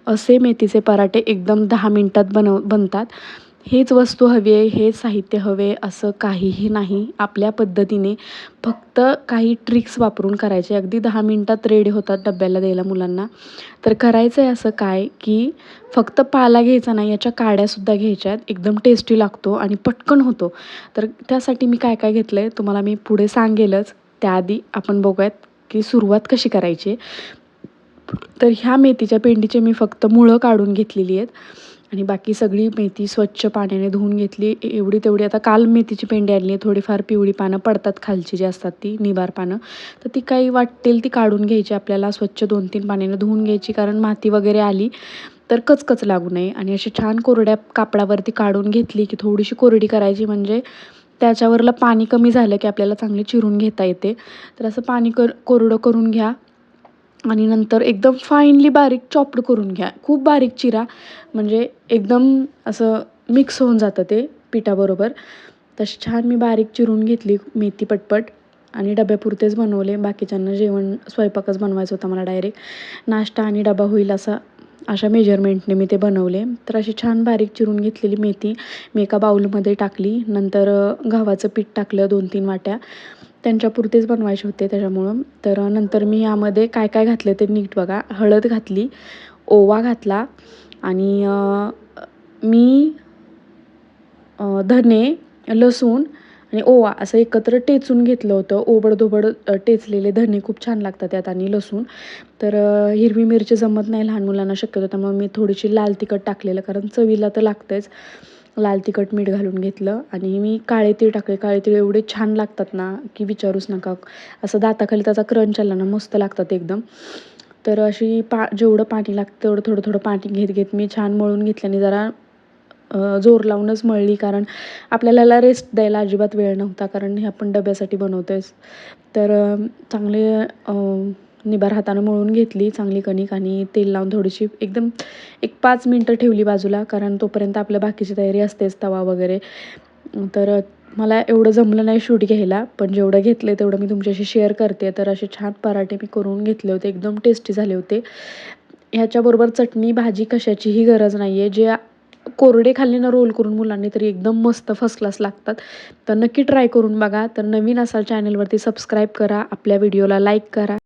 असे मेथीचे पराठे एकदम 10 मिनिटात बनतात. हेच वस्तू हवी आहे, हेच साहित्य हवे असं काहीही नाही. आपल्या पद्धतीने फक्त काही ट्रिक्स वापरून करायचे. अगदी 10 मिनिटात रेडी होतात डब्याला द्यायला मुलांना. तर करायचं आहे असं काय, की फक्त पाला घ्यायचा नाही, याच्या काड्यासुद्धा घ्यायच्या आहेत. एकदम टेस्टी लागतो आणि पटकन होतो. तर त्यासाठी मी काय काय घेतलं आहे तुम्हाला मी पुढे सांगेलच. त्याआधी आपण बघूयात, की सुरुवात कशी करायची. तर ह्या मेथीच्या पेंडीचे मी फक्त मुळं काढून घेतलेली आहेत आणि बाकी सगळी मेथी स्वच्छ पाण्याने धुवून घेतली. एवढी तेवढी आता काल मेथीची पेंडी आणली आहे. थोडीफार पिवळी पानं पडतात खालची जी असतात ती निबार पानं. तर ती काही वाटेल ती काढून घ्यायची आपल्याला. स्वच्छ 2-3 पाण्याने धुवून घ्यायची, कारण माती वगैरे आली तर कचकच लागू नये. आणि अशी छान कोरड्या कापडावरती काढून घेतली की थोडीशी कोरडी करायची, म्हणजे त्याच्यावरलं पाणी कमी झालं की आपल्याला चांगली चिरून घेता येते. तर असं पाणी कोरडं करून घ्या आणि नंतर एकदम फाईनली बारीक चॉप्ड करून घ्या. खूप बारीक चिरा, म्हणजे एकदम असं मिक्स होऊन जातं ते पिठाबरोबर. तशी छान मी बारीक चिरून घेतली मेथी पटपट आणि डब्यापुरतेच बनवले. बाकीच्यांना जेवण स्वयंपाकच बनवायचं होता मला डायरेक्ट. नाश्ता आणि डबा होईल अशा मेजरमेंटने मी ते बनवले. तर अशी छान बारीक चिरून घेतलेली मेथी मी एका बाऊलमध्ये टाकली. नंतर गव्हाचं पीठ टाकलं 2-3 वाट्या. त्यांच्यापुरतेच बनवायचे होते त्याच्यामुळं. तर नंतर मी यामध्ये काय काय घातलं ते नीट बघा. हळद घातली, ओवा घातला आणि मी धने, लसूण आणि ओवा असं एकत्र टेचून घेतलं होतं. ओबडधोबड टेचलेले धने खूप छान लागतात त्यात आणि लसूण. तर हिरवी मिरची जमत नाही लहान मुलांना शक्यतो, त्यामुळे मी थोडीशी लाल तिखट टाकलेलं, कारण चवीला तर लागतंच. लाल तिखट मीठ घालून घेतलं आणि मी काळे तीळ टाकले. काळे तीळ एवढे छान लागतात ना की विचारूच नका. असं दाताखाली त्याचा क्रंच आला ना मस्त लागतात एकदम. तर अशी जेवढं पाणी लागतं तेवढं थोडं थोडं पाणी घेत घेत मी छान मळून घेतल्याने जरा जोर लावूनच मळली, कारण आपल्याला रेस्ट द्यायला अजिबात वेळ नव्हता, कारण हे आपण डब्यासाठी बनवतोयच. तर चांगले निबार हातानं मळून घेतली चांगली कणिक आणि तेल लावून थोडीशी एकदम 1-5 मिनटं ठेवली बाजूला, कारण तोपर्यंत आपल्या बाकीची तयारी असतेच, तवा वगैरे. तर मला एवढं जमलं नाही शूट घ्यायला, पण जेवढं घेतलं तेवढं मी तुमच्याशी शेअर करते. तर असे छान पराठे मी करून घेतले होते, एकदम टेस्टी झाले होते. ह्याच्याबरोबर चटणी भाजी कशाचीही गरज नाही आहे. जे कोरडे खाल्ले ना रोल करून मुलांनी तरी एकदम मस्त फर्स्ट क्लास लागतात. तर नक्की ट्राय करून बघा. तर नवीन असाल चॅनलवरती सबस्क्राईब करा, आपल्या व्हिडिओला लाईक करा.